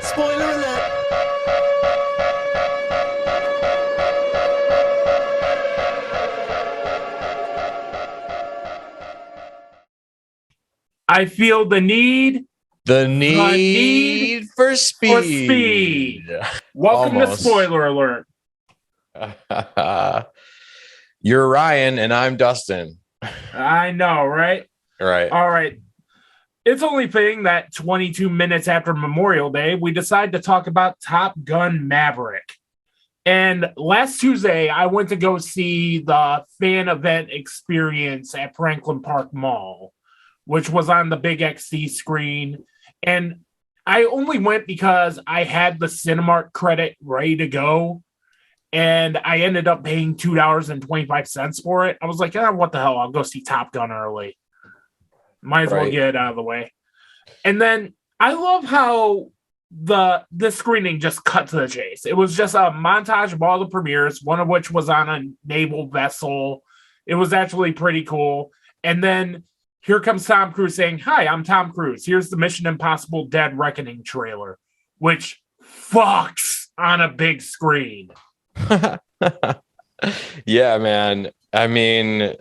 Spoiler alert. I feel the need The need for for speed. speed. Welcome to Almost. Spoiler Alert. You're Ryan and I'm Dustin. I know, right? Right. All right. It's only fitting that 22 minutes after Memorial Day, we decide to talk about Top Gun Maverick. And last Tuesday, I went to go see the fan event experience at Franklin Park Mall, which was on the big XD screen. And I only went because I had the Cinemark credit ready to go. And I ended up paying $2.25 for it. I was like, what the hell? I'll go see Top Gun early. Might as well Right. get it out of the way. And then I love how the screening just cut to the chase. It was just a montage of all the premieres, one of which was on a naval vessel. It was actually pretty cool. And then here comes Tom Cruise saying, "Hi, I'm Tom Cruise. Here's the Mission Impossible Dead Reckoning trailer," which fucks on a big screen. Yeah, man. I mean,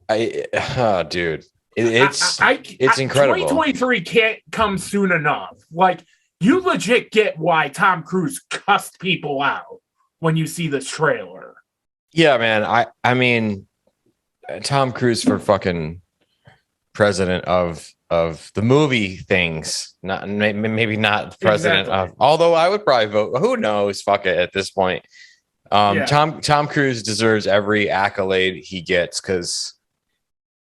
dude, it's incredible. 2023 can't come soon enough. Like, you legit get why Tom Cruise cussed people out when you see this trailer. Yeah, man. I mean, Tom Cruise for fucking president of the movie things. Not maybe not president Exactly. of. Although I would probably vote. Who knows? Fuck it at this point. Yeah. Tom Cruise deserves every accolade he gets because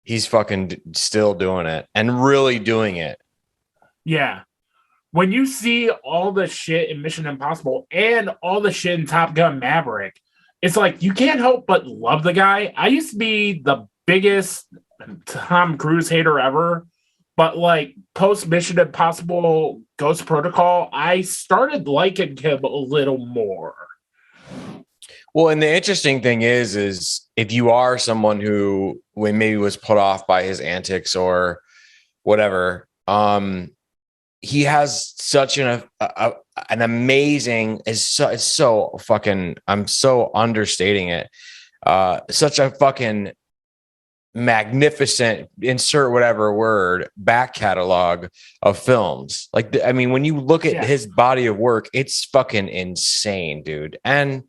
he's fucking still doing it and really doing it. Yeah. When you see all the shit in Mission Impossible and all the shit in Top Gun Maverick, it's like you can't help but love the guy. I used to be the biggest Tom Cruise hater ever, but like post Mission Impossible Ghost Protocol, I started liking him a little more. Well, and the interesting thing is if you are someone who when maybe was put off by his antics or whatever, he has such an amazing it's so fucking I'm so understating it. Such a fucking magnificent insert whatever word back catalog of films. Like I mean, when you look at his body of work, it's fucking insane, dude. And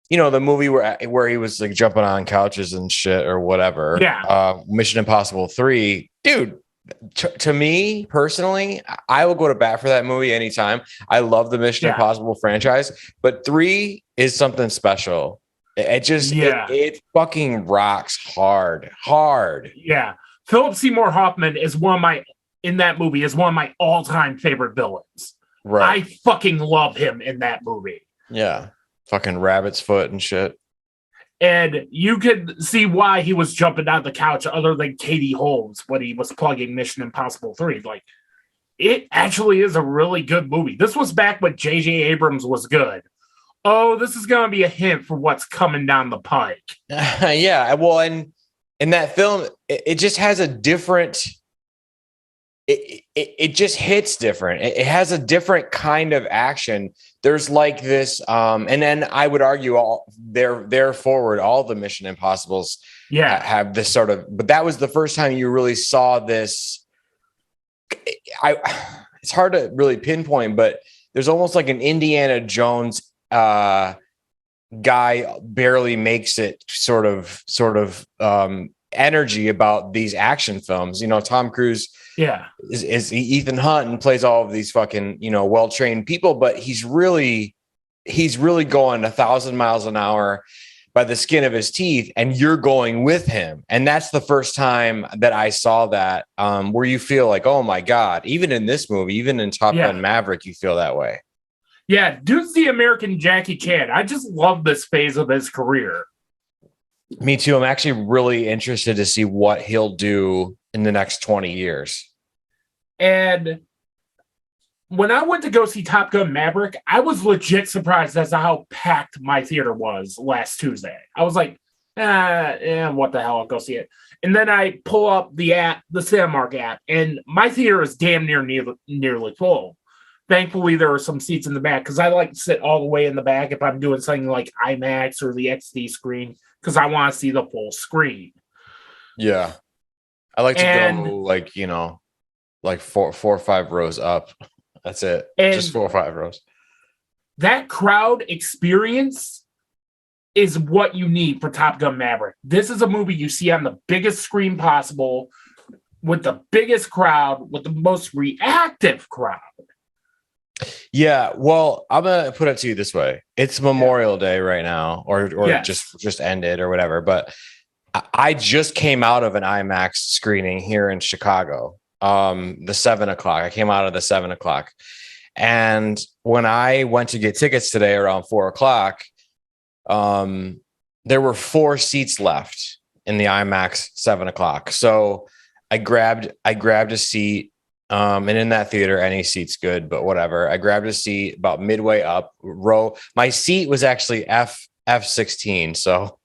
you know, the movie where he was like jumping on couches and shit or whatever. Yeah. Mission Impossible 3, dude. To me personally, I will go to bat for that movie anytime. I love the Mission Impossible franchise, but 3 is something special. It just it fucking rocks hard. Yeah. Philip Seymour Hoffman is one of my all-time favorite villains. Right. I fucking love him in that movie. Yeah. Fucking rabbit's foot and shit. And you could see why he was jumping out the couch other than Katie Holmes when he was plugging Mission Impossible 3. Like, it actually is a really good movie. This was back when J.J. Abrams was good. Oh, this is going to be a hint for what's coming down the pike. Yeah. Well, and in that film, it just has a different... It just hits different. It has a different kind of action. There's like this, and then I would argue all there forward, all the Mission Impossibles have this sort of, but that was the first time you really saw this. It's hard to really pinpoint, but there's almost like an Indiana Jones guy barely makes it sort of energy about these action films. You know, Tom Cruise is Ethan Hunt and plays all of these fucking, you know, well-trained people, but he's really going 1,000 miles an hour by the skin of his teeth, and you're going with him. And that's the first time that I saw that, where you feel like, oh my God, even in this movie, even in Top Gun Maverick, you feel that way. Yeah, dude's the American Jackie Chan. I just love this phase of his career. Me too. I'm actually really interested to see what he'll do in the next 20 years. And when I went to go see Top Gun Maverick, I was legit surprised as to how packed my theater was last Tuesday. I was like, what the hell, I'll go see it. And then I pull up the app, the Cinemark app, and my theater is damn nearly full. Thankfully, there are some seats in the back because I like to sit all the way in the back if I'm doing something like IMAX or the XD screen because I want to see the full screen. Yeah. I like to And go like, like four or five rows up. That's it. Just and 4 or 5 rows. that crowd experience is what you need for Top Gun Maverick. This is a movie you see on the biggest screen possible with the biggest crowd, with the most reactive crowd. Yeah, well, I'm gonna put it to you this way: it's Memorial Day right now, or Yes. just ended or whatever. But I just came out of an IMAX screening here in Chicago. The 7 o'clock. I came out of the 7 o'clock, and when I went to get tickets today around 4 o'clock, there were 4 seats left in the IMAX 7 o'clock. So I grabbed a seat. And in that theater, any seat's good, but whatever. I grabbed a seat about midway up row. My seat was actually F16. So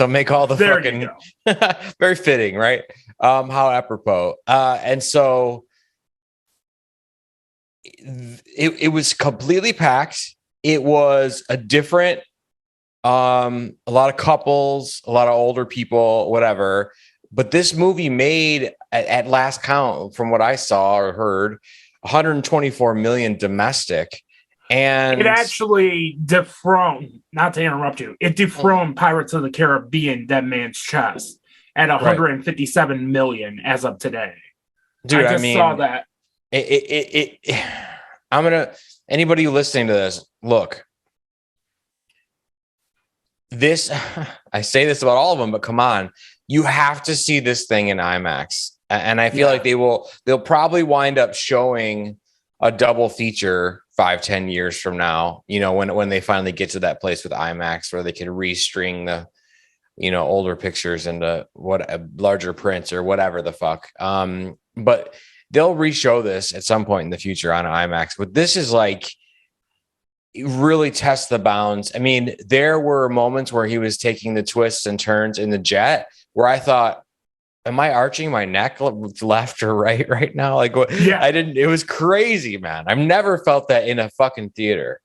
make all the There fucking you go. very fitting, right? How apropos. And so it was completely packed. It was a different, a lot of couples, a lot of older people, whatever. But this movie made, at last count, from what I saw or heard, 124 million domestic. And It actually dethroned, not to interrupt you, it dethroned Pirates of the Caribbean Dead Man's Chest at 157 million as of today. Dude, I just saw that. Anybody listening to this, look, this, I say this about all of them, but come on, you have to see this thing in IMAX. And I feel like they'll probably wind up showing a double feature 5-10 years from now, when they finally get to that place with IMAX where they can restring the, older pictures into larger prints or whatever the fuck. But they'll re-show this at some point in the future on IMAX. But this is like, really test the bounds. I mean, there were moments where he was taking the twists and turns in the jet where I thought, am I arching my neck left or right now? Like, what? Yeah. It was crazy, man. I've never felt that in a fucking theater.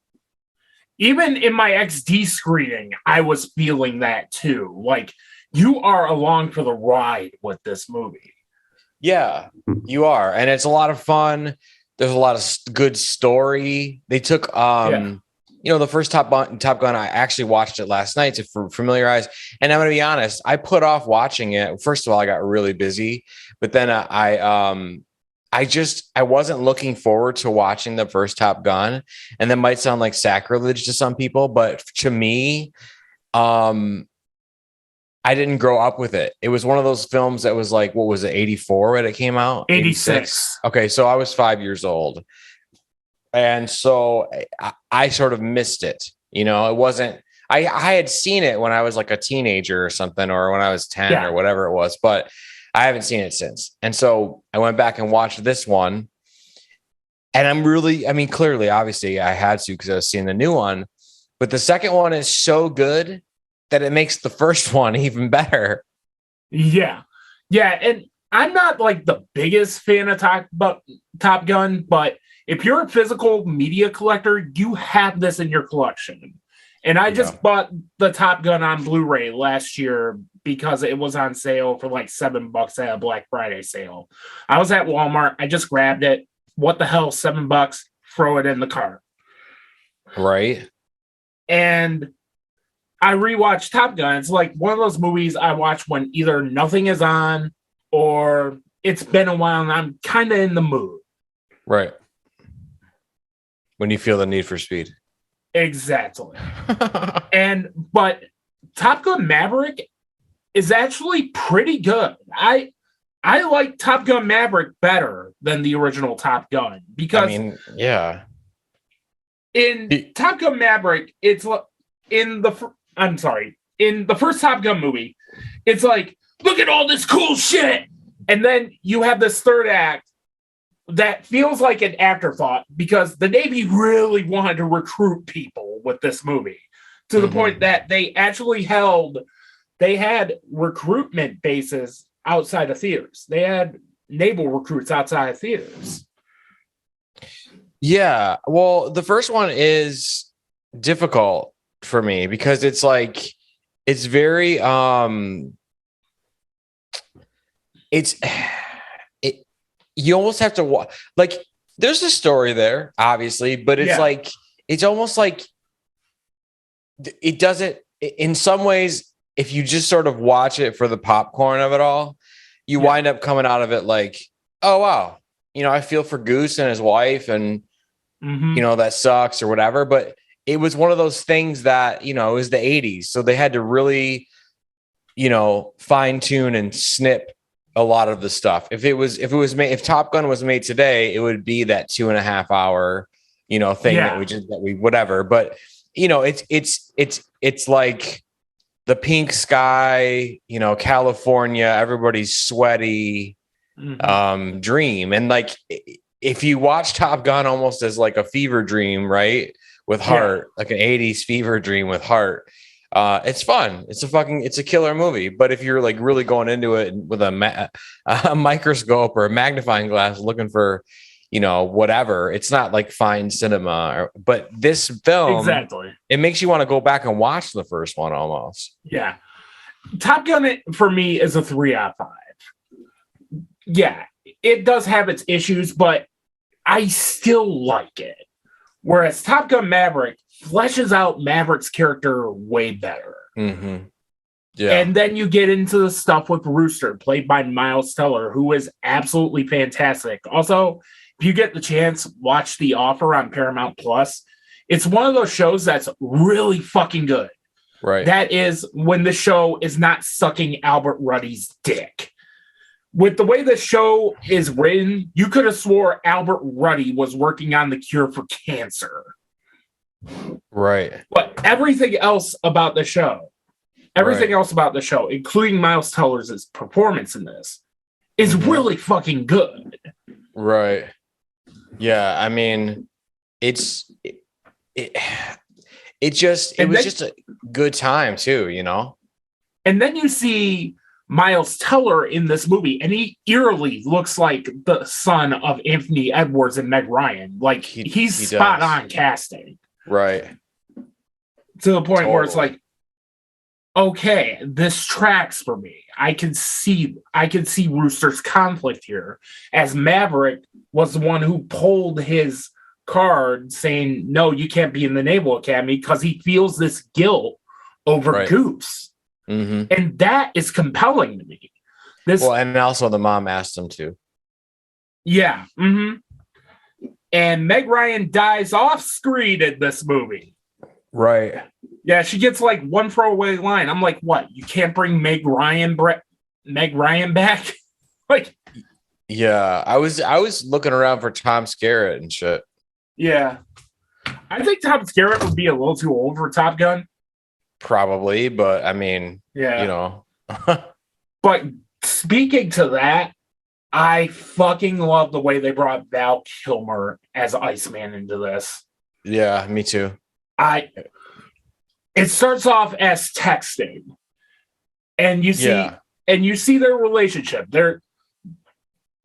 Even in my XD screening, I was feeling that too. Like, you are along for the ride with this movie. Yeah, you are. And it's a lot of fun. There's a lot of good story. They took, the first Top Gun. I actually watched it last night to familiarize. And I'm going to be honest, I put off watching it. First of all, I got really busy, but then I wasn't looking forward to watching the first Top Gun. And that might sound like sacrilege to some people, but to me, I didn't grow up with it. It was one of those films that was like, what was it, 84 when it came out? 86. Okay, so I was 5 years old. And so I sort of missed it. It wasn't, I had seen it when I was like a teenager or something, or when I was 10 or whatever it was, but I haven't seen it since. And so I went back and watched this one. And clearly, obviously I had to, because I was seeing the new one, but the second one is so good that it makes the first one even better. Yeah. Yeah. And I'm not like the biggest fan of Top Gun, but if you're a physical media collector, you have this in your collection. And I just bought the Top Gun on Blu-ray last year because it was on sale for like $7 at a Black Friday sale. I was at Walmart. I just grabbed it. What the hell, $7? Throw it in the cart. Right. And I rewatched Top Gun. It's like one of those movies I watch when either nothing is on or it's been a while and I'm kind of in the mood. Right. When you feel the need for speed. Exactly. But Top Gun Maverick is actually pretty good. I like Top Gun Maverick better than the original Top Gun because in Top Gun Maverick, it's in the first Top Gun movie, it's like, look at all this cool shit. And then you have this third act that feels like an afterthought because the Navy really wanted to recruit people with this movie to the point that they actually had recruitment bases outside of theaters. They had naval recruits outside of theaters. Yeah. Well, the first one is difficult for me because it's like it's very it's it you almost have to like there's a story there, obviously, but it's Yeah. like it's almost like it doesn't in some ways, if you just sort of watch it for the popcorn of it all, you wind up coming out of it like, oh wow, I feel for Goose and his wife and that sucks or whatever. But it was one of those things that, it was the 80s. So they had to really, fine tune and snip a lot of the stuff. If Top Gun was made today, it would be that 2.5 hour, thing that we whatever. But it's like the pink sky, California, everybody's sweaty, dream. And like, if you watch Top Gun almost as like a fever dream, right? With heart, like an 80s fever dream with heart. It's fun. It's a killer movie. But if you're like really going into it with a microscope or a magnifying glass looking for, whatever, it's not like fine cinema. But this film, exactly, it makes you want to go back and watch the first one almost. Yeah. Top Gun for me is a 3 out of 5. Yeah, it does have its issues, but I still like it. Whereas Top Gun Maverick fleshes out Maverick's character way better. Mm-hmm. Yeah. And then you get into the stuff with Rooster, played by Miles Teller, who is absolutely fantastic. Also, if you get the chance, watch The Offer on Paramount Plus. It's one of those shows that's really fucking good. Right. That is when the show is not sucking Albert Ruddy's dick. With the way the show is written, you could have swore Albert Ruddy was working on the cure for cancer. Right. But everything else about the show, including Miles Teller's performance in this, is really fucking good. Right. Yeah. I mean, it was just a good time too, And then you see Miles Teller in this movie, and he eerily looks like the son of Anthony Edwards and Meg Ryan. Like he's spot on casting. Right. To the point where it's like, okay, this tracks for me. I can see Rooster's conflict here, as Maverick was the one who pulled his card saying, no, you can't be in the Naval Academy, because he feels this guilt over Goose. Mm-hmm. And that is compelling to me. And also the mom asked him to. Yeah. Mm-hmm. And Meg Ryan dies off screen in this movie. Right. Yeah, she gets like one throwaway line. I'm like, what? You can't bring Meg Ryan back? Like, yeah, I was looking around for Tom Skerritt and shit. Yeah, I think Tom Skerritt would be a little too old for Top Gun. Probably, but I mean, But speaking to that, I fucking love the way they brought Val Kilmer as Iceman into this. Yeah, me too. It starts off as texting, and you see their relationship.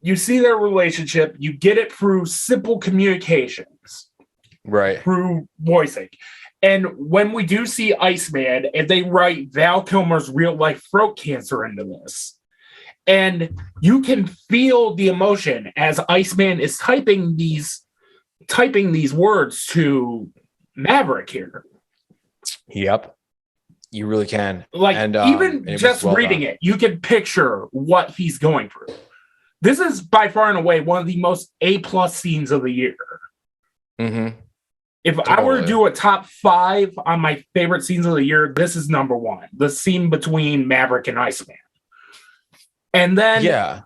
You get it through simple communications, right? Through voicing. And when we do see Iceman, and they write Val Kilmer's real life throat cancer into this, and you can feel the emotion as Iceman is typing these words to Maverick here. Yep, you really can. Like, and even just reading it, you can picture what he's going through. This is by far and away one of the most A+ scenes of the year. Mm-hmm. If I were to do a top 5 on my favorite scenes of the year, this is number 1. The scene between Maverick and Iceman. And then,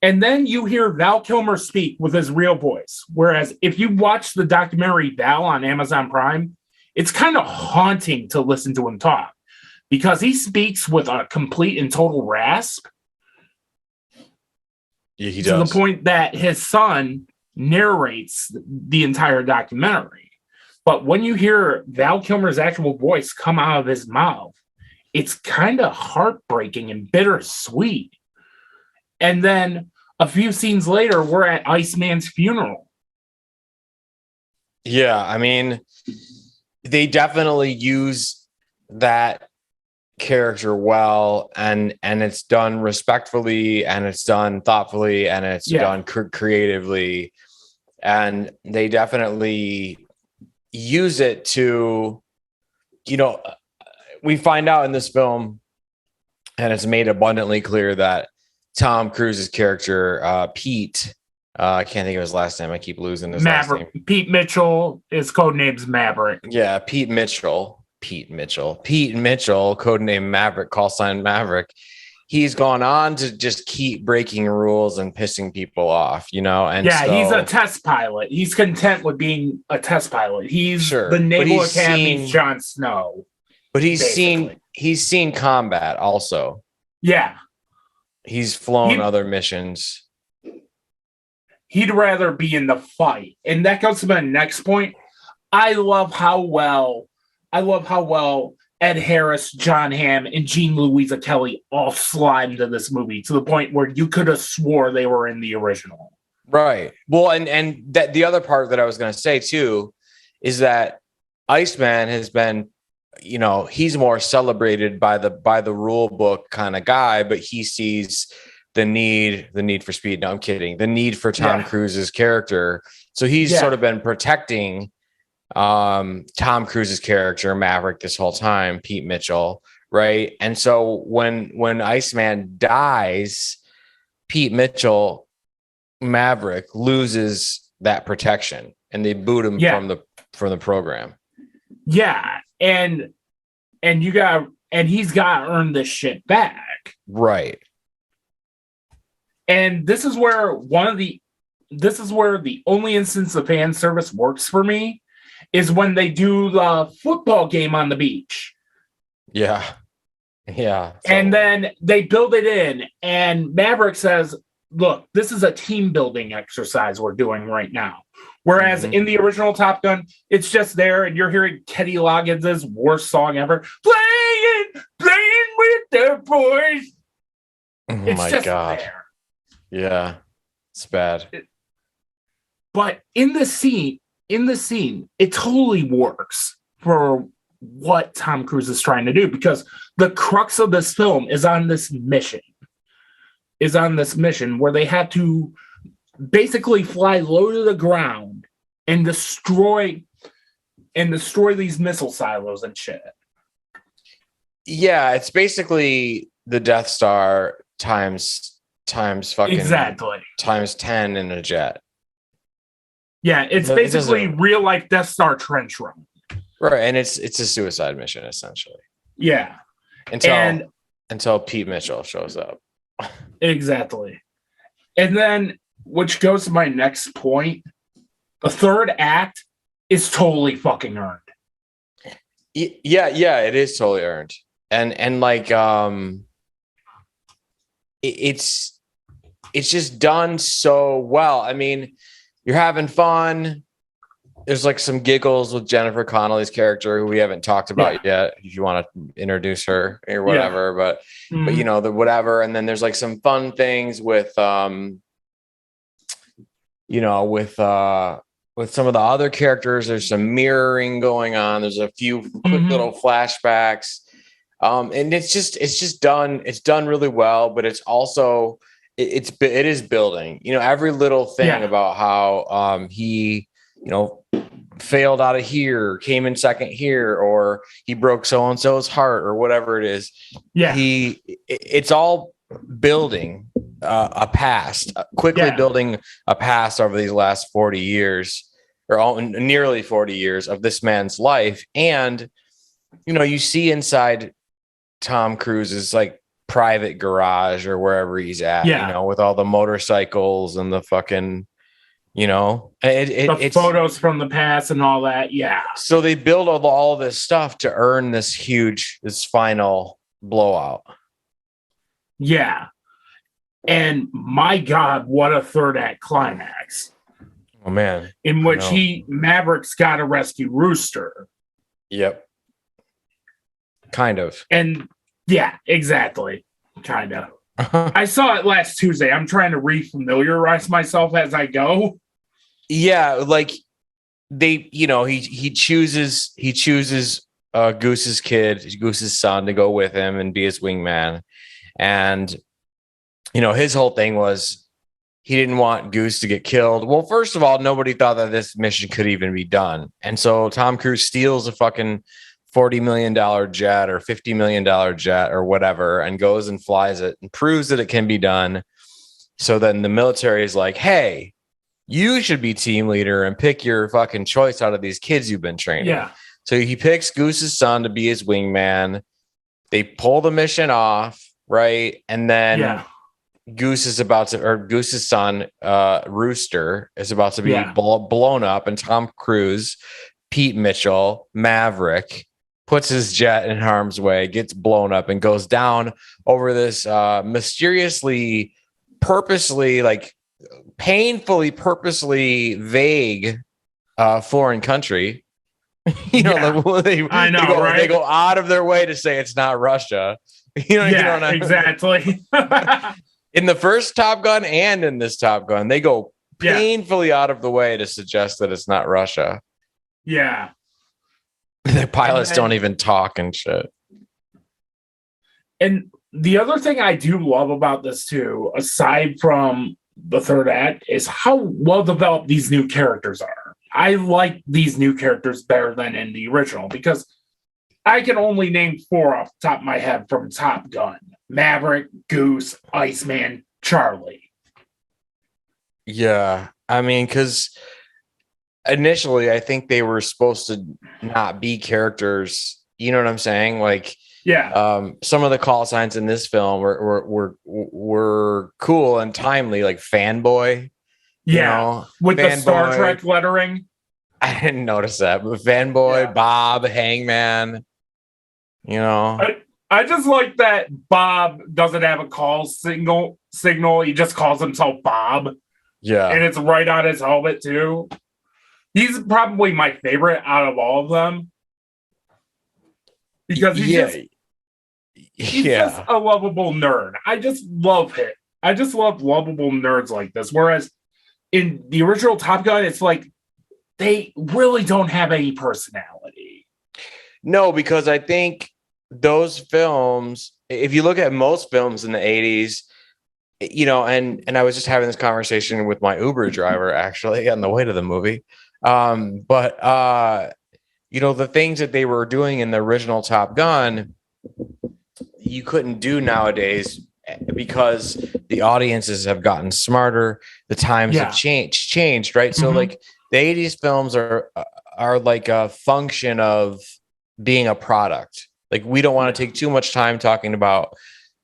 and then you hear Val Kilmer speak with his real voice. Whereas if you watch the documentary Val on Amazon Prime, it's kind of haunting to listen to him talk, because he speaks with a complete and total rasp. Yeah, he does. To the point that his son narrates the entire documentary. But when you hear Val Kilmer's actual voice come out of his mouth, it's kind of heartbreaking and bittersweet. And then a few scenes later, we're at Iceman's funeral. Yeah, I mean, they definitely use that character well, and it's done respectfully, and it's done thoughtfully, and it's done creatively, and they definitely use it to, we find out in this film, and it's made abundantly clear that Tom Cruise's character, Pete, I can't think of his last name. I keep losing his last name. Pete Mitchell. His code name's Maverick. Yeah, Pete Mitchell, codename Maverick, call sign Maverick. He's gone on to just keep breaking rules and pissing people off, And he's a test pilot. He's content with being a test pilot. He's the Naval Academy's Jon Snow. But he's seen combat also. Yeah. He's flown other missions. He'd rather be in the fight. And that goes to my next point. I love how well Ed Harris, John Hamm, and Jean Louisa Kelly all slimed into this movie to the point where you could have swore they were in the original. Right. Well, and that the other part that I was going to say too is that Iceman has been, he's more celebrated by the rule book kind of guy, but he sees the need for speed. No, I'm kidding. The need for Tom Cruise's character. So he's sort of been protecting Tom Cruise's character, Maverick, this whole time, Pete Mitchell. Right. And so when Iceman dies, Pete Mitchell, Maverick, loses that protection, and they boot him from the program. Yeah. And he's got to earn this shit back. Right. And this is where the only instance of fan service works for me is when they do the football game on the beach. Yeah. Yeah. And then they build it in, and Maverick says, look, this is a team building exercise we're doing right now. Whereas in the original Top Gun, it's just there, and you're hearing Kenny Loggins' worst song ever, playing with the boys. Oh it's my God. There. Yeah, it's bad. But in the scene, it totally works for what Tom Cruise is trying to do, because the crux of this film is on this mission where they have to basically fly low to the ground and destroy these missile silos and shit. Yeah, it's basically the Death Star times fucking times 10 in a jet. Yeah, it's basically real life Death Star trench run. Right, and it's a suicide mission essentially. Yeah. Until Pete Mitchell shows up. Exactly. And then, which goes to my next point, the third act is totally fucking earned. Yeah, it is totally earned. And like it's just done so well. I mean, you're having fun. There's like some giggles with Jennifer Connelly's character, who we haven't talked about yet, if you want to introduce her or whatever, but the whatever. And then there's like some fun things with with some of the other characters. There's some mirroring going on. There's a few quick little flashbacks. And it's done really well, but it's also, it is building, every little thing about how, he, failed out of here, came in second here, or he broke so-and-so's heart, or whatever it is. Yeah. It's all building a past, quickly building a past over these last 40 years, or nearly 40 years of this man's life. And, you see inside Tom Cruise's like private garage or wherever he's at, with all the motorcycles and the fucking, it's photos from the past and all that. Yeah. So they build all this stuff to earn this final blowout. Yeah. And my God, what a third act climax. Oh man. In which Maverick's got to rescue Rooster. Yep. Kind of. And yeah, exactly. Kind of. I saw it last Tuesday. I'm trying to refamiliarize myself as I go. Yeah, like he chooses Goose's son to go with him and be his wingman. And his whole thing was he didn't want Goose to get killed. Well, first of all, nobody thought that this mission could even be done. And so Tom Cruise steals a fucking $40 million jet or $50 million jet or whatever and goes and flies it and proves that it can be done. So then the military is like, hey, you should be team leader and pick your fucking choice out of these kids you've been training. Yeah. So he picks Goose's son to be his wingman. They pull the mission off, right? And then Goose's son, Rooster, is about to be blown up, and Tom Cruise, Pete Mitchell, Maverick, puts his jet in harm's way, gets blown up, and goes down over this mysteriously, purposely, like painfully, purposely vague foreign country. They go out of their way to say it's not Russia. Exactly. In the first Top Gun and in this Top Gun, they go painfully out of the way to suggest that it's not Russia. Yeah. The pilots don't even talk and shit. And the other thing I do love about this too, aside from the third act, is how well developed these new characters are. I like these new characters better than in the original because I can only name 4 off the top of my head from Top Gun: Maverick, Goose, Iceman, Charlie. Yeah, I mean, because initially I think they were supposed to not be characters. You know what I'm saying? Like, some of the call signs in this film were cool and timely, like fanboy. With the Star Trek lettering. I didn't notice that, but fanboy, Bob, Hangman. I just like that Bob doesn't have a call signal. He just calls himself Bob. Yeah. And it's right on his helmet too. He's probably my favorite out of all of them. Because he's just a lovable nerd. I just love it. I just love lovable nerds like this. Whereas in the original Top Gun, it's like they really don't have any personality. No, because I think those films, if you look at most films in the 80s, and I was just having this conversation with my Uber driver actually on the way to the movie. The things that they were doing in the original Top Gun, you couldn't do nowadays because the audiences have gotten smarter. The times have changed, right? Mm-hmm. So like the 80s films are like a function of being a product. Like we don't want to take too much time talking about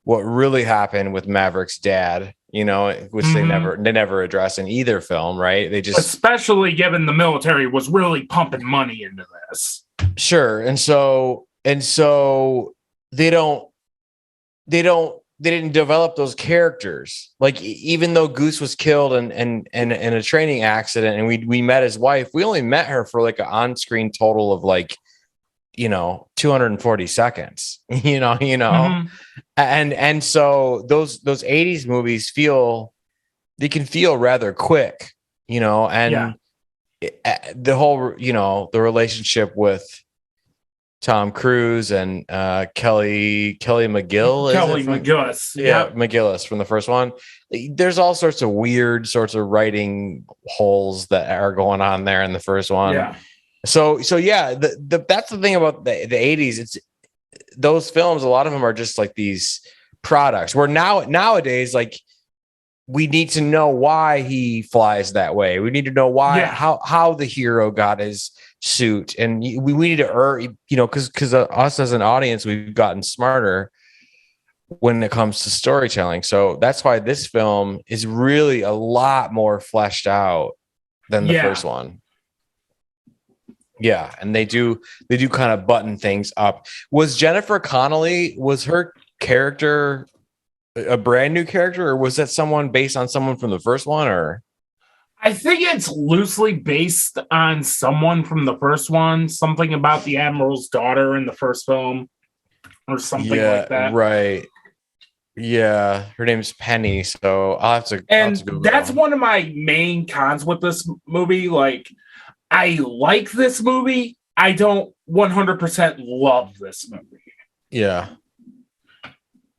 what really happened with Maverick's dad, which they never address in either film, right? They just, especially given the military was really pumping money into this. Sure. And so they didn't develop those characters. Like even though Goose was killed in a training accident and we met his wife, we only met her for like an on-screen total of like, 240 seconds, mm-hmm. and so those 80s movies they can feel rather quick, and the whole, the relationship with Tom Cruise and Kelly McGillis. McGillis from the first one. There's all sorts of weird sorts of writing holes that are going on there in the first one. Yeah. So that's the thing about the 80s. It's those films, a lot of them are just like these products where nowadays, like we need to know why he flies that way. We need to know why, how the hero got his suit. And we need to because us as an audience, we've gotten smarter when it comes to storytelling. So that's why this film is really a lot more fleshed out than the first one. Yeah, and they do kind of button things up. Was Jennifer Connelly, was her character a brand new character, or was that someone based on someone from the first one? Or I think it's loosely based on someone from the first one, something about the Admiral's daughter in the first film or something like that. Right. Yeah, her name's Penny, so I'll have to Google that's one of my main cons with this movie. Like, I like this movie. I don't 100% love this movie. Yeah.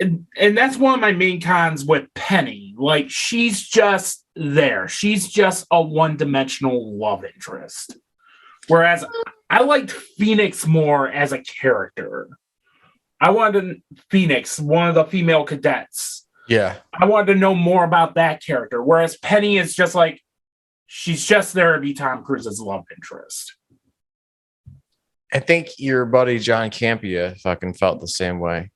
And that's one of my main cons with Penny. Like, she's just there. She's just a one-dimensional love interest. Whereas I liked Phoenix more as a character. I wanted Phoenix, one of the female cadets. Yeah. I wanted to know more about that character. Whereas Penny is just like, she's just there to be Tom Cruise's love interest. I think your buddy John Campea fucking felt the same way.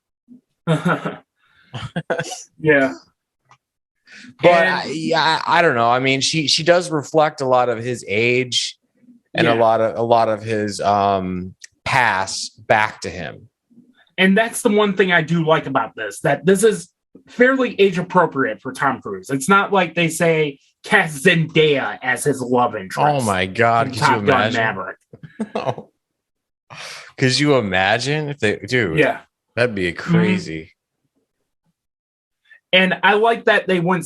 Yeah. But I don't know. I mean, she does reflect a lot of his age and a lot of his past back to him. And that's the one thing I do like about this, that this is fairly age appropriate for Tom Cruise. It's not like they say cast Zendaya as his love interest. Oh my God. Could you imagine? Maverick. Oh. Could you imagine if they, dude? Yeah. That'd be crazy. Mm-hmm. And I like that they went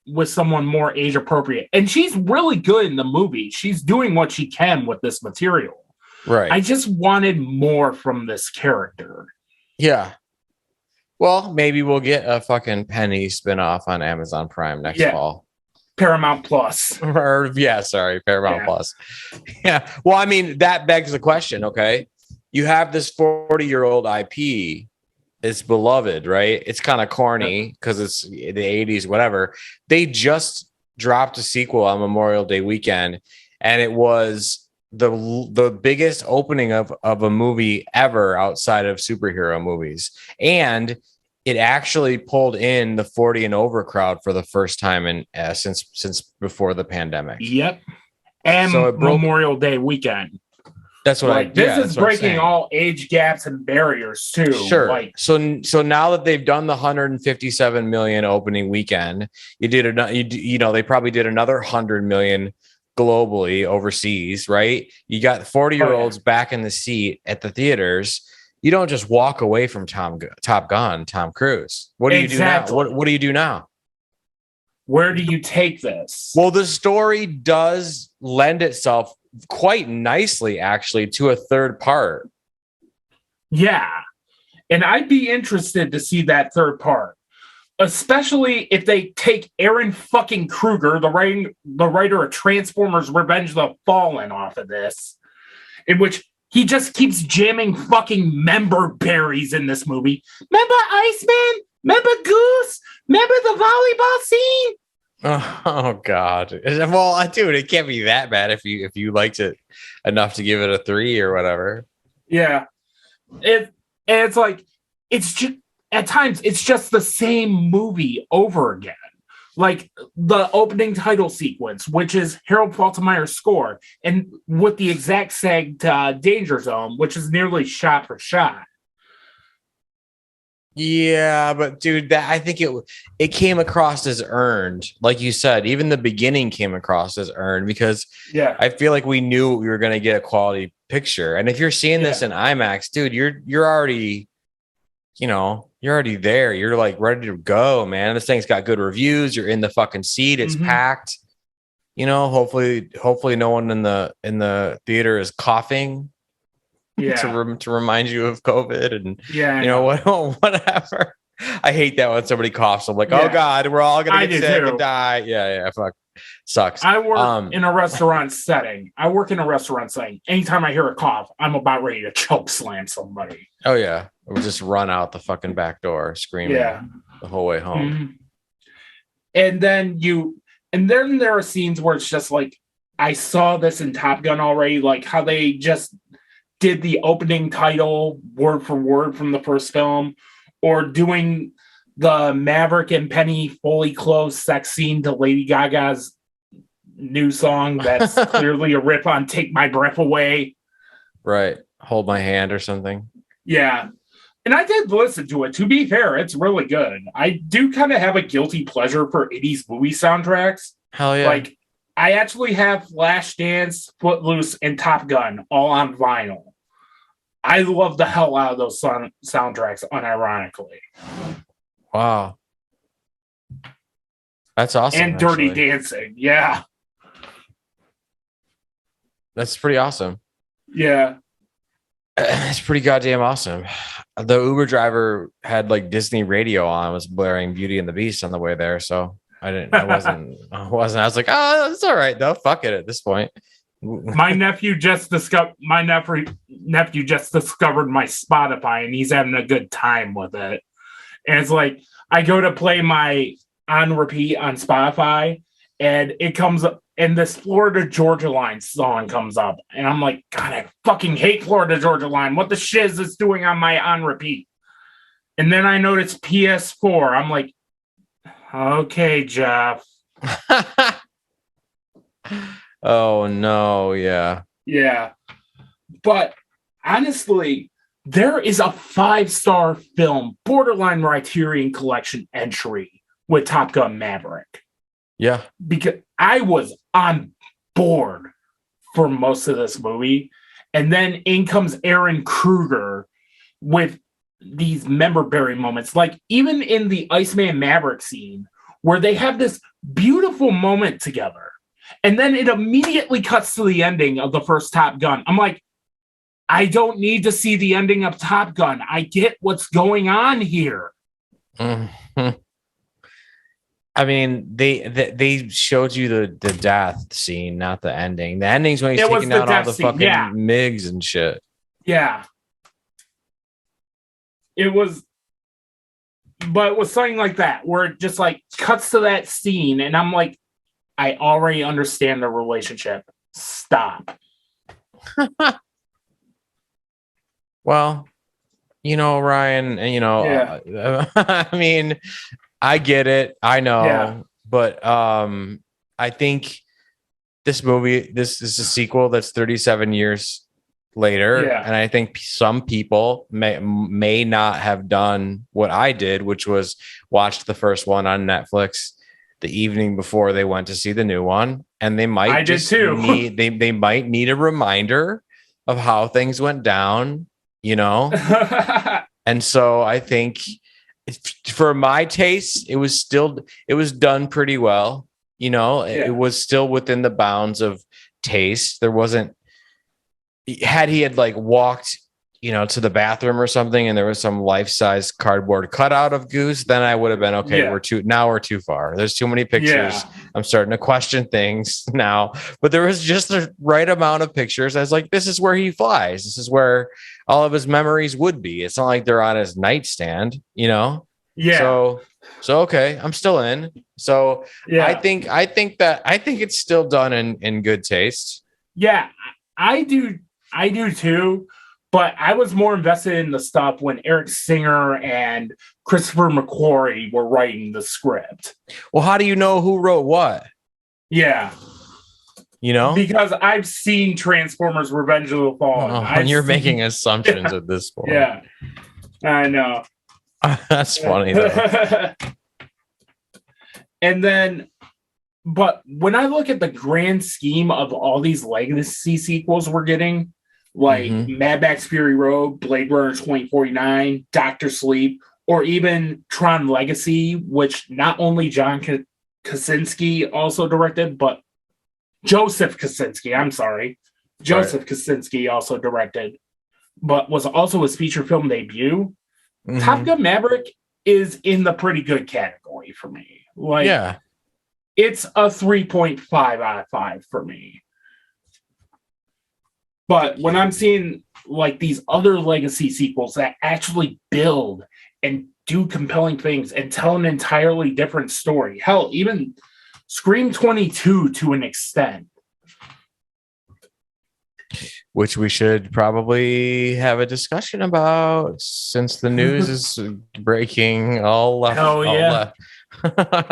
with someone more age appropriate. And she's really good in the movie. She's doing what she can with this material. Right. I just wanted more from this character. Yeah. Well, maybe we'll get a fucking Penny spinoff on Amazon Prime next fall. Paramount Plus. Paramount Plus. Yeah. Well, I mean, that begs the question, okay? You have this 40-year-old IP. It's beloved, right? It's kind of corny because it's the 80s, whatever. They just dropped a sequel on Memorial Day weekend, and it was the biggest opening of a movie ever outside of superhero movies. And it actually pulled in the 40 and over crowd for the first time in since before the pandemic. Yep. And so Memorial Day weekend. That's what this is breaking all age gaps and barriers too. Sure. So now that they've done the 157 million opening weekend, they probably did another 100 million globally overseas, right? You got 40-year-olds back in the seat at the theaters. You don't just walk away from Top Gun, Tom Cruise. What do you do now? What do you do now? Where do you take this? Well, the story does lend itself quite nicely, actually, to a third part. Yeah. And I'd be interested to see that third part, especially if they take Aaron fucking Kruger, the writer of Transformers Revenge of the Fallen, off of this, in which he just keeps jamming fucking member berries in this movie. Remember Iceman? Remember Goose? Remember the volleyball scene? Oh God. Well, dude, it can't be that bad if you liked it enough to give it a 3 or whatever. Yeah. It's like, it's just, at times it's just the same movie over again. Like the opening title sequence, which is Harold Faltermeyer's score, and with the exact seg to Danger Zone, which is nearly shot for shot. Yeah, but dude, I think it came across as earned. Like you said, even the beginning came across as earned because I feel like we knew we were going to get a quality picture. And if you're seeing this in IMAX, dude, you're already, you're already there. You're like ready to go, man. This thing's got good reviews. You're in the fucking seat. It's packed. Hopefully no one in the theater is coughing. To remind you of COVID and whatever. I hate that when somebody coughs. I'm like, oh God, we're all gonna get sick and die. Yeah, fuck, sucks. I work in a restaurant setting. Anytime I hear a cough, I'm about ready to choke slam somebody. Oh yeah, or just run out the fucking back door screaming the whole way home. And then there are scenes where it's just like, I saw this in Top Gun already, like how they just did the opening title word for word from the first film, or doing the Maverick and Penny fully clothed sex scene to Lady Gaga's new song that's clearly a rip on Take My Breath Away. Right. Hold My Hand or something. Yeah. And I did listen to it. To be fair, it's really good. I do kind of have a guilty pleasure for 80s movie soundtracks. Hell yeah. Like, I actually have Flashdance, Footloose, and Top Gun all on vinyl. I love the hell out of those soundtracks, unironically. Wow. That's awesome. And Dirty Dancing, yeah. That's pretty awesome. Yeah. It's pretty goddamn awesome. The Uber driver had like Disney radio on, was blaring Beauty and the Beast on the way there. So I wasn't. I was like, oh, it's all right though. Fuck it at this point. My nephew just discovered my nephew just discovered my Spotify, and he's having a good time with it. And it's like I go to play my on repeat on Spotify, and it comes up, and this Florida Georgia Line song comes up, and I'm like, God, I fucking hate Florida Georgia Line. What the shit is this doing on my on repeat? And then I notice PS4. I'm like, okay, Jeff. Oh no, yeah. Yeah. But honestly, there is a 5-star film, borderline Criterion Collection entry with Top Gun Maverick. Yeah. Because I was on board for most of this movie. And then in comes Aaron Kruger with these memorabilia moments. Like even in the Iceman Maverick scene, where they have this beautiful moment together. And then it immediately cuts to the ending of the first Top Gun. I'm like, I don't need to see the ending of Top Gun. I get what's going on here. Mm-hmm. I mean, they showed you the death scene, not the ending. The ending's when he's taking out all the fucking MiGs and shit. Yeah. It was, but it was something like that, where it just like cuts to that scene, and I'm like, I already understand the relationship. Stop. Well, Ryan, and I mean, I get it. I know, but I think this movie, this is a sequel that's 37 years later, and I think some people may not have done what I did, which was watch the first one on Netflix the evening before they went to see the new one, and they might need they might need a reminder of how things went down, and so I think for my taste, it was done pretty well. It was still within the bounds of taste. There wasn't, had he had like walked to the bathroom or something and there was some life-size cardboard cutout of Goose, then I would have been okay. We're too far. There's too many pictures. I'm starting to question things now, but there was just the right amount of pictures. I was like, this is where he flies. This is where all of his memories would be. It's not like they're on his nightstand, Yeah. So okay, I'm still in. So I think it's still done in good taste. Yeah, I do too. But I was more invested in the stuff when Eric Singer and Christopher McQuarrie were writing the script. Well, how do you know who wrote what? Yeah. Because I've seen Transformers Revenge of the Fallen. And you're making assumptions at this point. Yeah. I know. That's funny, though. And then, but when I look at the grand scheme of all these legacy sequels we're getting, like Mad Max Fury Road, Blade Runner 2049, Doctor Sleep, or even Tron Legacy, which not only John Krasinski also directed, but Joseph Kosinski also directed, but was also his feature film debut. Top Gun Maverick is in the pretty good category for me. It's a 3.5 out of 5 for me. But when I'm seeing like these other legacy sequels that actually build and do compelling things and tell an entirely different story, hell, even Scream 22 to an extent. Which we should probably have a discussion about since the news is breaking all left. Hell yeah.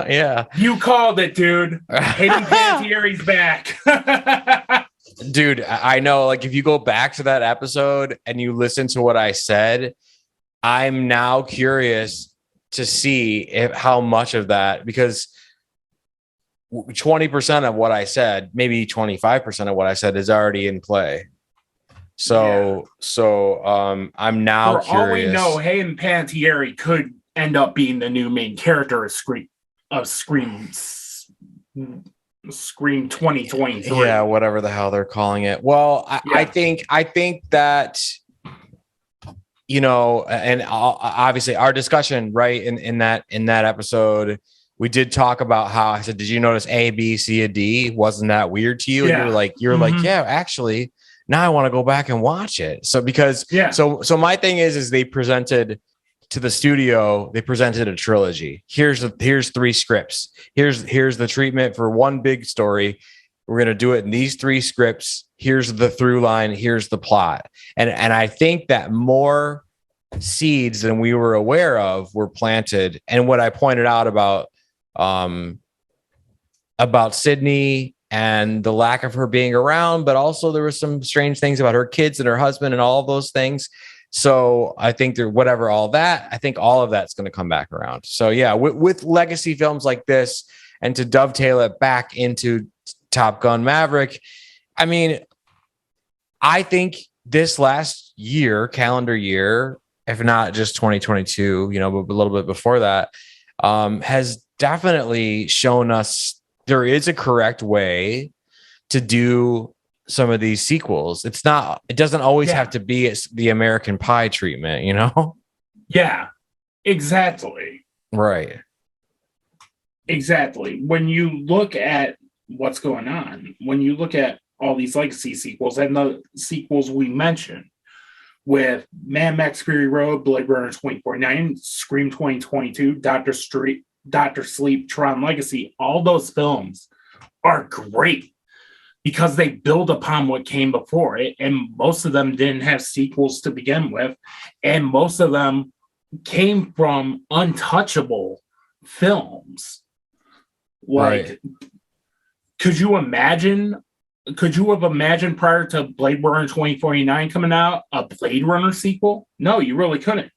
Yeah. You called it, dude. Hayden Panettiere's back. Dude, I know, like, if you go back to that episode and you listen to what I said, I'm now curious to see how much of that, because 20% of what I said, maybe 25% of what I said is already in play. So I'm now curious. For all we know, Hayden Panettiere could end up being the new main character of Scream Scream 2023. Yeah, whatever the hell they're calling it. Well, I think that, you know, and obviously our discussion, right, in that episode, we did talk about how I said, did you notice A, B, C, and D? Wasn't that weird to you? And you're like, yeah, actually, now I want to go back and watch it. So because so my thing is they presented to the studio, they presented a trilogy. Here's 3 scripts. Here's the treatment for one big story. We're going to do it in these 3 scripts. Here's the through line. Here's the plot. And I think that more seeds than we were aware of were planted. And what I pointed out about Sydney and the lack of her being around, but also there was some strange things about her kids and her husband and all of those things. So I think I think all of that's going to come back around. So yeah, with legacy films like this, and to dovetail it back into Top Gun Maverick, I mean, I think this last year, calendar year, if not just 2022, you know, but a little bit before that, has definitely shown us there is a correct way to do some of these sequels. It doesn't always have to be the American Pie treatment, you know? Yeah, exactly. Right. Exactly. When you look at what's going on, when you look at all these legacy sequels and the sequels we mentioned with Mad Max Fury Road, Blade Runner 2049, Scream 2022, Doctor Sleep, Tron Legacy, all those films are great because they build upon what came before it, and most of them didn't have sequels to begin with, and most of them came from untouchable films. Like, could you have imagined prior to Blade Runner 2049 coming out a Blade Runner sequel? No, you really couldn't.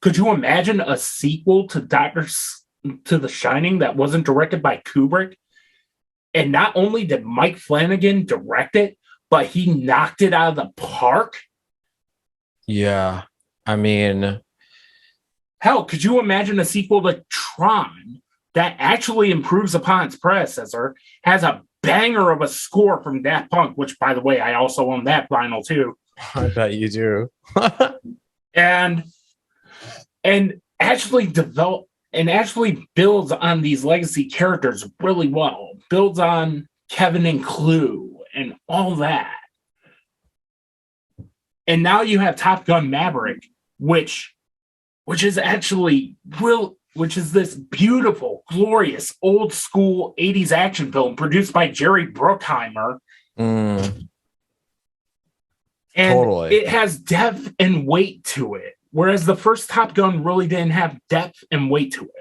Could you imagine a sequel to The Shining that wasn't directed by Kubrick? And not only did Mike Flanagan direct it, but he knocked it out of the park. Yeah. I mean, hell, could you imagine a sequel to Tron that actually improves upon its predecessor, has a banger of a score from Daft Punk, which, by the way, I also own that vinyl too. I bet you do. and actually builds on these legacy characters really well. Builds on Kevin and Clue and all that. And now you have Top Gun Maverick, which is this beautiful, glorious, old school 80s action film produced by Jerry Bruckheimer. And it has depth and weight to it. Whereas the first Top Gun really didn't have depth and weight to it.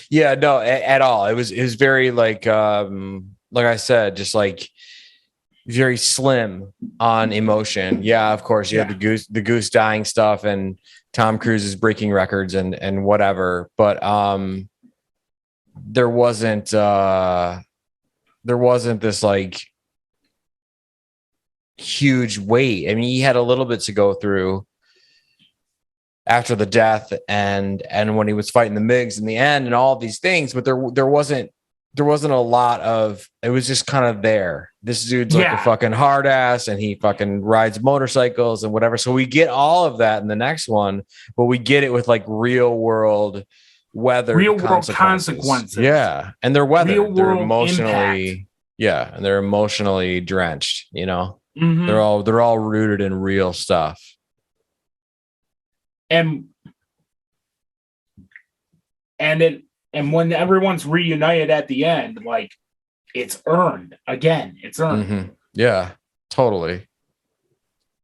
Yeah, no, at all. It was very like I said, just like very slim on emotion. Yeah, of course, you had the goose dying stuff and Tom Cruise is breaking records and whatever, but there wasn't this like huge weight. I mean, he had a little bit to go through after the death and when he was fighting the MiGs in the end and all these things, but there wasn't a lot of, it was just kind of there. This dude's like a fucking hard ass and he fucking rides motorcycles and whatever. So we get all of that in the next one, but we get it with like real world weather, real world consequences. Yeah. And they're weathered. They're emotionally, impact. And they're emotionally drenched, you know, they're all rooted in real stuff. And when everyone's reunited at the end, like it's earned again. It's earned. Mm-hmm. Yeah, totally.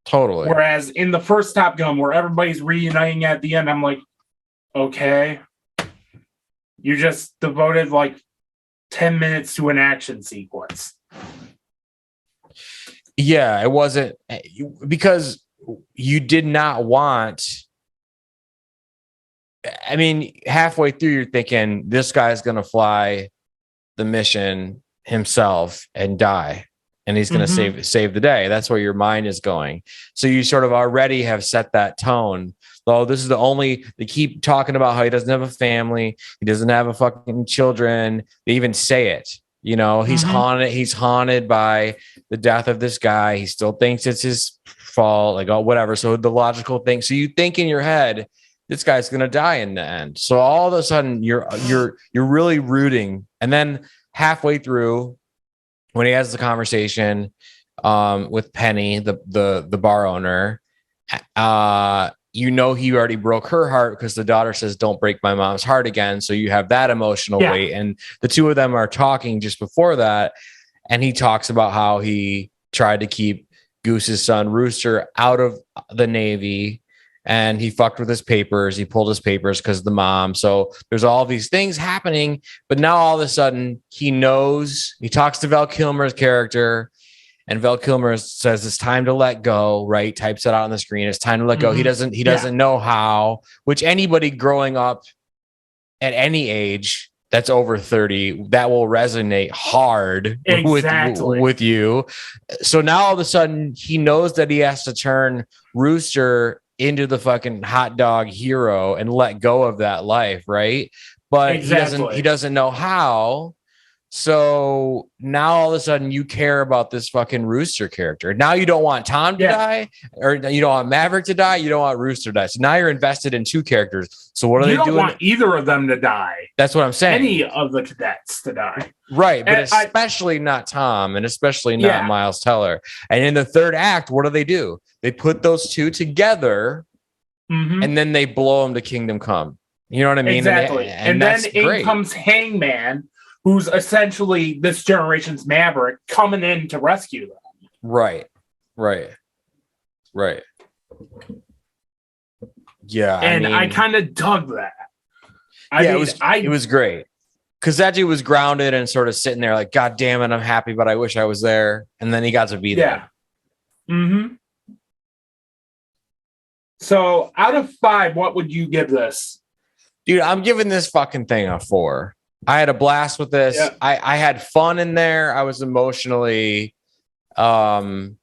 Whereas in the first Top Gun, where everybody's reuniting at the end, I'm like, okay, you just devoted like 10 minutes to an action sequence. Yeah, it wasn't because you did not want. I mean, halfway through, you're thinking this guy's going to fly the mission himself and die. and he's going to save the day. That's where your mind is going. So you sort of already have set that tone. Oh, this is they keep talking about how he doesn't have a family. He doesn't have a fucking children. They even say it, he's haunted by the death of this guy. He still thinks it's his fault, like, oh, whatever. So the logical thing. So you think in your head, this guy's going to die in the end. So all of a sudden you're really rooting. And then halfway through, when he has the conversation with Penny, the bar owner, he already broke her heart because the daughter says, don't break my mom's heart again. So you have that emotional weight. And the two of them are talking just before that. And he talks about how he tried to keep Goose's son, Rooster, out of the Navy. And he fucked with his papers. He pulled his papers because of the mom. So there's all these things happening. But now all of a sudden he knows. He talks to Val Kilmer's character. And Val Kilmer says it's time to let go, right? Types it out on the screen. It's time to let go. He doesn't know how, which anybody growing up at any age that's over 30, that will resonate hard with you. So now all of a sudden he knows that he has to turn Rooster into the fucking hot dog hero and let go of that life, right? But he doesn't know how. So now all of a sudden you care about this fucking Rooster character. Now you don't want Tom to die, or you don't want Maverick to die. You don't want Rooster to die. So now you're invested in two characters. So what are they doing? You don't want either of them to die. That's what I'm saying. Any of the cadets to die. Right. But especially not Tom, and especially not Miles Teller. And in the third act, what do? They put those two together and then they blow them to Kingdom Come. You know what I mean? Exactly. And then in comes Hangman, who's essentially this generation's Maverick, coming in to rescue them. Right. Yeah. And I kind of dug that. It was great. Because that dude was grounded and sort of sitting there like, God damn it, I'm happy, but I wish I was there. And then he got to be there. So out of 5, what would you give this? Dude, I'm giving this fucking thing a 4. I had a blast with this. Yeah. I had fun in there. I was emotionally, blown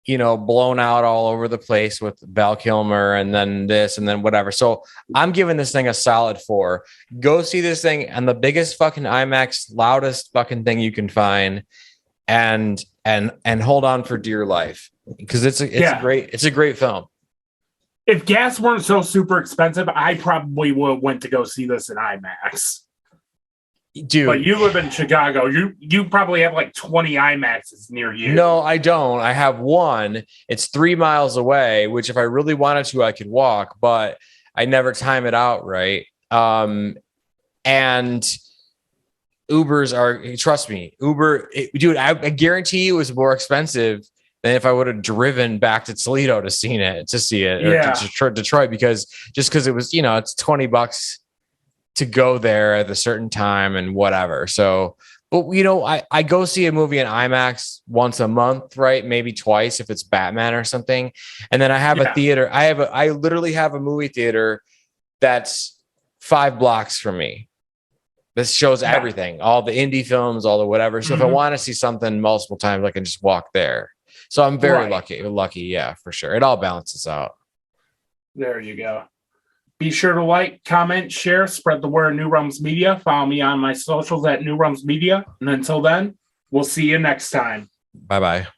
out all over the place with Val Kilmer and then this and then whatever. So I'm giving this thing a solid 4. Go see this thing and the biggest fucking IMAX, loudest fucking thing you can find, and hold on for dear life, because it's a great film. If gas weren't so super expensive, I probably would have went to go see this in IMAX. Dude, but you live in Chicago. You probably have like 20 IMAXs near you. No, I don't. I have one. It's 3 miles away, which if I really wanted to, I could walk, but I never time it out right. And Ubers are, trust me, dude, I guarantee you it was more expensive than if I would have driven back to Toledo to see it, or to Detroit, because it was, it's $20 to go there at a certain time and whatever. So, but I go see a movie in IMAX once a month, right? Maybe twice if it's Batman or something. And then I have a theater. I literally have a movie theater that's 5 blocks from me. This shows everything, all the indie films, all the whatever. So if I want to see something multiple times, I can just walk there. So I'm very lucky. Yeah, for sure. It all balances out. There you go. Be sure to like, comment, share, spread the word. New Realms Media. Follow me on my socials at New Realms Media. And until then, we'll see you next time. Bye-bye.